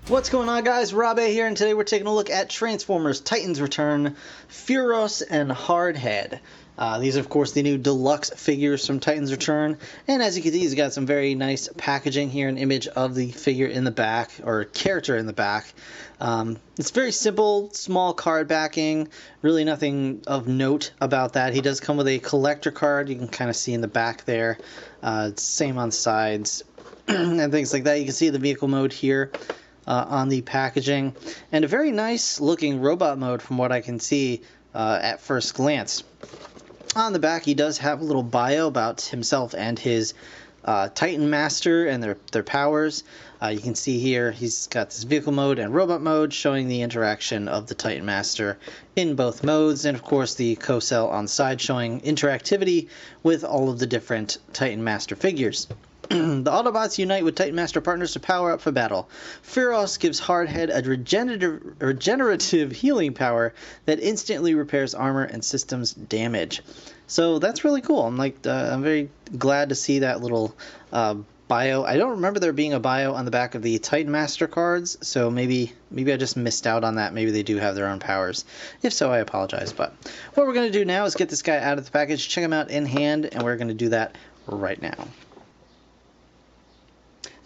What's going on, guys? Rob A here, and today we're taking a look at Transformers Titans Return, Furos and Hardhead. These are, of course, the new deluxe figures from Titans Return, and as you can see, he's got some very nice packaging here, an image of the figure in the back, or character in the back. It's very simple, small card backing, really nothing of note about that. He does come with a collector card, you can kind of see in the back there. It's same on sides, and things like that. You can see the vehicle mode here. On the packaging, and a very nice looking robot mode from what I can see at first glance. On the back he does have a little bio about himself and his Titan Master and their powers. You can see here he's got this vehicle mode and robot mode showing the interaction of the Titan Master in both modes, and of course the co-cell on the side showing interactivity with all of the different Titan Master figures. The Autobots unite with Titan Master partners to power up for battle. Furos gives Hardhead a regenerative healing power that instantly repairs armor and systems damage. So that's really cool. I'm very glad to see that little bio. I don't remember there being a bio on the back of the Titan Master cards, so maybe I just missed out on that. Maybe they do have their own powers. If so, I apologize. But what we're going to do now is get this guy out of the package, check him out in hand, and we're going to do that right now.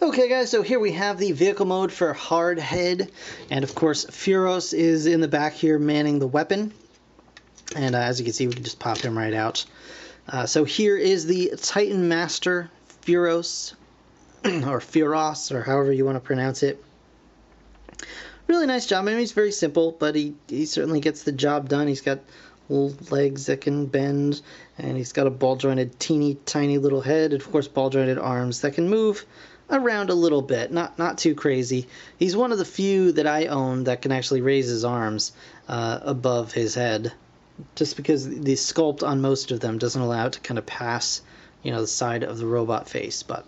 Okay, guys, so here we have the vehicle mode for Hardhead, and of course Furos is in the back here manning the weapon, and as you can see we can just pop him right out. So here is the Titan Master Furos, or Furos, or however you want to pronounce it. Really nice job. I mean, he's very simple, but he certainly gets the job done. He's got little legs that can bend, and he's got a ball-jointed teeny tiny little head, and of course ball-jointed arms that can move around a little bit, not too crazy. He's one of the few that I own that can actually raise his arms above his head, just because the sculpt on most of them doesn't allow it to kind of pass, you know, the side of the robot face. But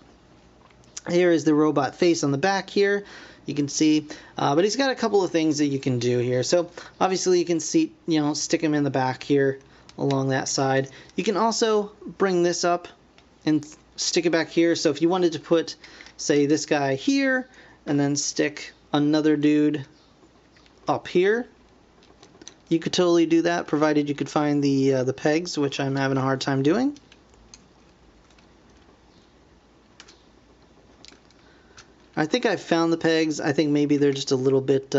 here is the robot face on the back here, you can see, but he's got a couple of things that you can do here. So obviously you can see, you know, stick him in the back here along that side. You can also bring this up and stick it back here. So if you wanted to put, say, this guy here and then stick another dude up here, you could totally do that, provided you could find the pegs, which I'm having a hard time doing. I think I found the pegs. I think maybe they're just a little bit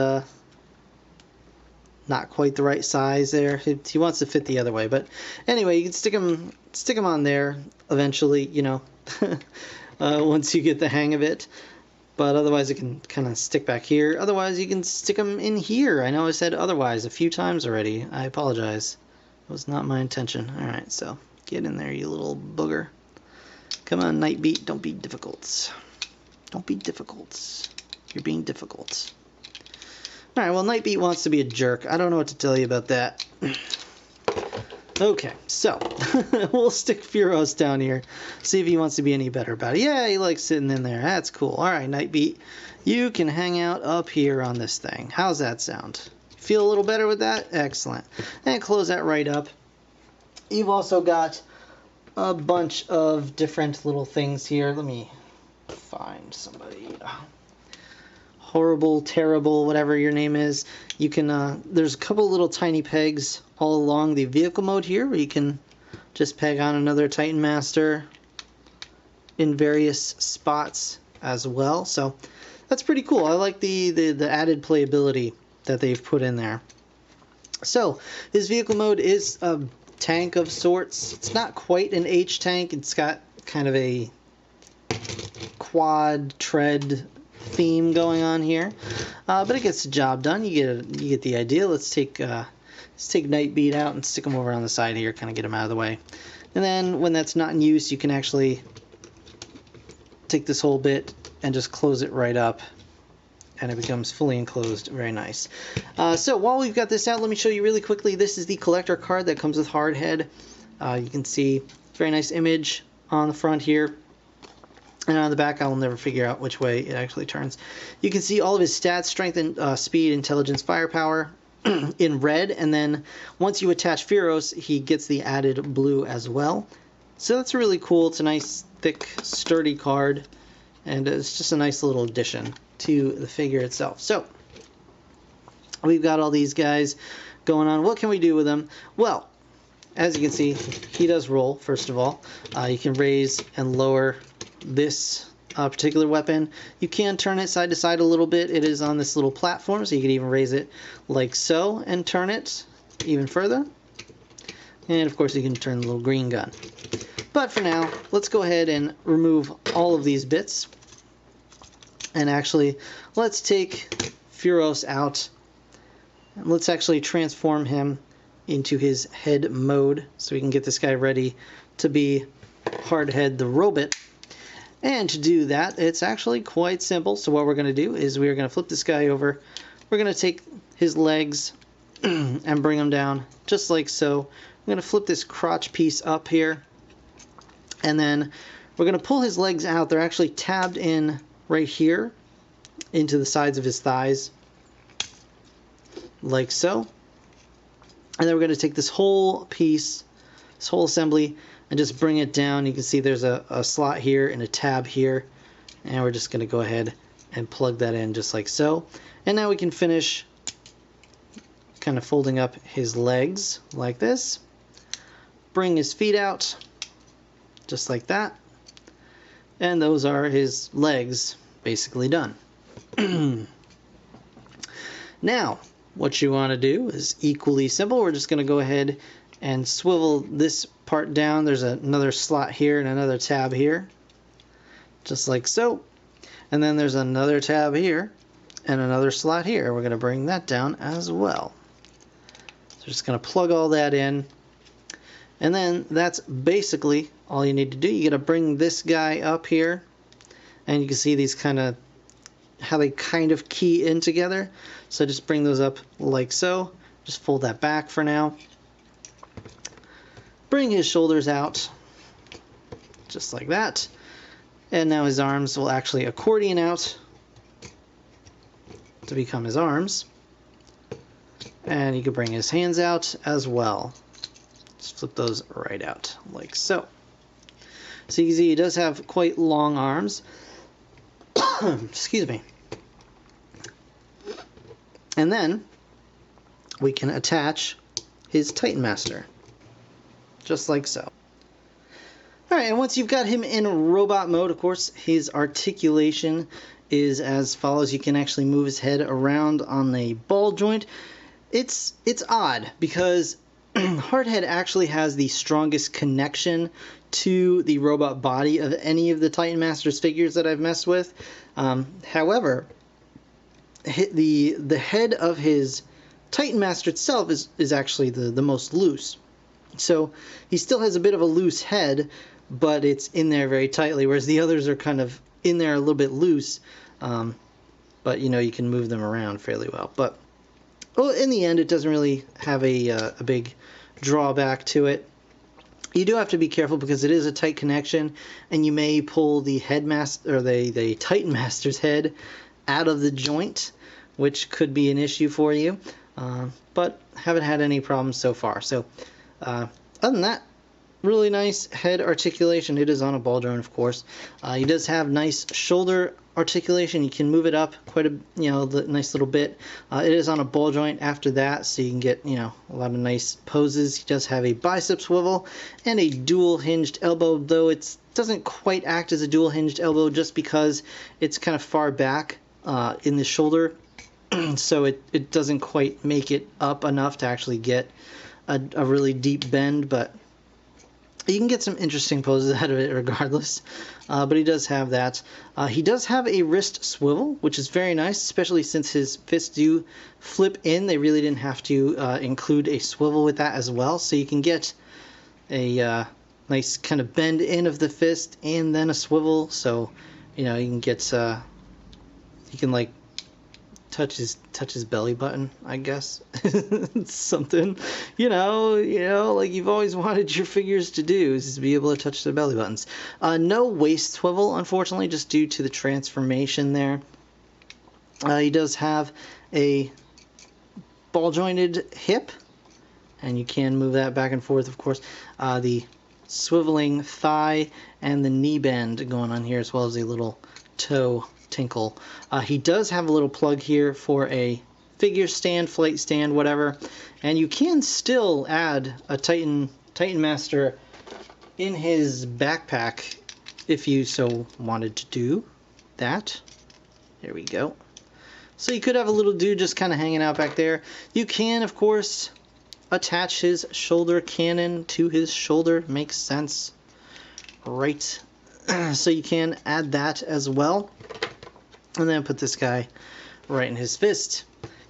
not quite the right size there. He wants to fit the other way, but anyway, you can stick him on there eventually, you know, once you get the hang of it. But otherwise it can kind of stick back here. Otherwise you can stick them in here. I know I said otherwise a few times already. I apologize. It was not my intention. Alright, so get in there, you little booger. Come on, Nightbeat, don't be difficult. Don't be difficult. You're being difficult. Alright, well, Nightbeat wants to be a jerk. I don't know what to tell you about that. Okay, so we'll stick Furos down here, see if he wants to be any better about it. Yeah, he likes sitting in there. That's cool. Alright, Nightbeat, you can hang out up here on this thing. How's that sound? Feel a little better with that? Excellent. And close that right up. You've also got a bunch of different little things here. Let me find somebody. Horrible, terrible, whatever your name is. You can, there's a couple little tiny pegs all along the vehicle mode here where you can just peg on another Titan Master in various spots as well. So that's pretty cool. I like the added playability that they've put in there. So this vehicle mode is a tank of sorts. It's not quite an H tank. It's got kind of a quad tread theme going on here, but it gets the job done. You get the idea. Let's take Nightbeat out and stick him over on the side here, kind of get him out of the way. And then when that's not in use, you can actually take this whole bit and just close it right up, and it becomes fully enclosed. Very nice. So while we've got this out, let me show you really quickly. This is the collector card that comes with Hardhead. You can see very nice image on the front here. And on the back, I will never figure out which way it actually turns. You can see all of his stats, strength, and speed, intelligence, firepower in red. And then once you attach Furos, he gets the added blue as well. So that's really cool. It's a nice, thick, sturdy card. and it's just a nice little addition to the figure itself. So we've got all these guys going on. What can we do with them? Well, as you can see, he does roll, first of all. You can raise and lower this particular weapon. You can turn it side to side a little bit. It is on this little platform, so you can even raise it like so and turn it even further. And of course you can turn the little green gun. But for now, let's go ahead and remove all of these bits. And actually, let's take Furos out. And let's actually transform him into his head mode so we can get this guy ready to be Hardhead the robot. And to do that, it's actually quite simple. So what we're going to do is we're going to flip this guy over. We're going to take his legs and bring them down just like so. I'm going to flip this crotch piece up here. And then we're going to pull his legs out. They're actually tabbed in right here into the sides of his thighs, like so. And then we're going to take this whole piece, this whole assembly, and just bring it down. You can see there's a slot here and a tab here. And we're just going to go ahead and plug that in just like so. And now we can finish kind of folding up his legs like this. Bring his feet out just like that. And those are his legs basically done. Now, what you want to do is equally simple. We're just going to go ahead and swivel this part down. There's another slot here and another tab here, just like so. And then there's another tab here and another slot here. We're going to bring that down as well. So just going to plug all that in. And then that's basically all you need to do. You got to bring this guy up here. And you can see these how they kind of key in together. So just bring those up like so. Just fold that back for now. Bring his shoulders out just like that. And now his arms will actually accordion out to become his arms. And you can bring his hands out as well. Just flip those right out like so. So you can see he does have quite long arms. Excuse me. And then we can attach his Titan Master, just like so. Alright, and once you've got him in robot mode, of course, his articulation is as follows. You can actually move his head around on the ball joint. It's odd because Hardhead actually has the strongest connection to the robot body of any of the Titan Masters figures that I've messed with. However, the head of his Titan Master itself is actually the most loose. So he still has a bit of a loose head, but it's in there very tightly, whereas the others are kind of in there a little bit loose. But you know, you can move them around fairly well. But in the end, it doesn't really have a big drawback to it. You do have to be careful because it is a tight connection, and you may pull the headmaster or the Titan Master's head out of the joint, which could be an issue for you. But haven't had any problems so far. So other than that, really nice head articulation. It is on a ball joint, of course. He does have nice shoulder articulation. You can move it up quite a nice little bit. It is on a ball joint after that, so you can get a lot of nice poses. He does have a bicep swivel and a dual hinged elbow, though it doesn't quite act as a dual hinged elbow just because it's kind of far back in the shoulder, so it doesn't quite make it up enough to actually get a really deep bend, but you can get some interesting poses out of it regardless. But he does have that. He does have a wrist swivel, which is very nice, especially since his fists do flip in. They really didn't have to include a swivel with that as well. So you can get a nice kind of bend in of the fist and then a swivel. So, you can get, you can like touch his belly button, I guess. It's something, like you've always wanted your figures to do, is to be able to touch their belly buttons. No waist swivel, unfortunately, just due to the transformation there. He does have a ball jointed hip, and you can move that back and forth, of course. The swiveling thigh and the knee bend going on here, as well as a little toe tinkle. He does have a little plug here for a figure stand, flight stand, whatever, and you can still add a Titan Master in his backpack if you so wanted to do that. There we go. So you could have a little dude just kind of hanging out back there. You can, of course, attach his shoulder cannon to his shoulder. Makes sense, right? So you can add that as well. And then put this guy right in his fist,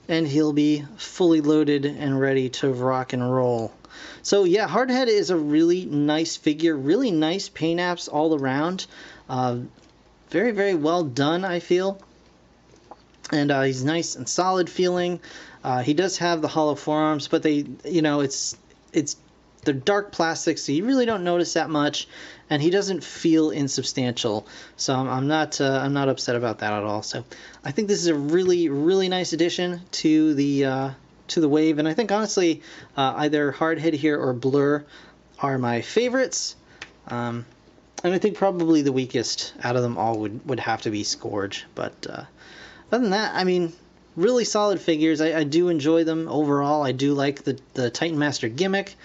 and he'll be fully loaded and ready to rock and roll. So yeah, Hardhead is a really nice figure, really nice paint apps all around. Very, very well done, I feel. And he's nice and solid feeling. He does have the hollow forearms, but they, you know, they're dark plastic, so you really don't notice that much, and he doesn't feel insubstantial. So I'm not upset about that at all. So I think this is a really, really nice addition to the wave, and I think honestly either Hardhead here or Blur are my favorites. And I think probably the weakest out of them all would have to be Scourge, but other than that, I mean, really solid figures. I do enjoy them overall. I do like the Titan Master gimmick.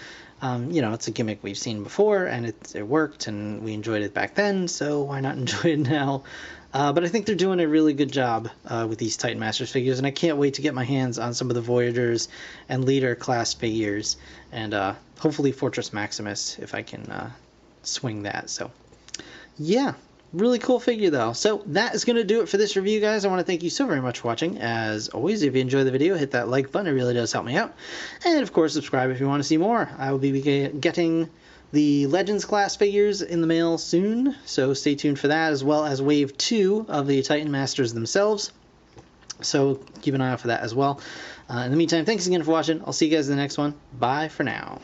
You know, it's a gimmick we've seen before, and it worked, and we enjoyed it back then, so why not enjoy it now? But I think they're doing a really good job with these Titan Masters figures, and I can't wait to get my hands on some of the Voyagers and Leader class figures, and hopefully Fortress Maximus, if I can swing that. So, yeah. Really cool figure though. So that is going to do it for this review, guys. I want to thank you so very much for watching. As always, if you enjoyed the video, hit that like button. It really does help me out. And of course, subscribe if you want to see more. I will be getting the Legends class figures in the mail soon, so stay tuned for that, as well as Wave 2 of the Titan Masters themselves. So keep an eye out for that as well. In the meantime, thanks again for watching. I'll see you guys in the next one. Bye for now.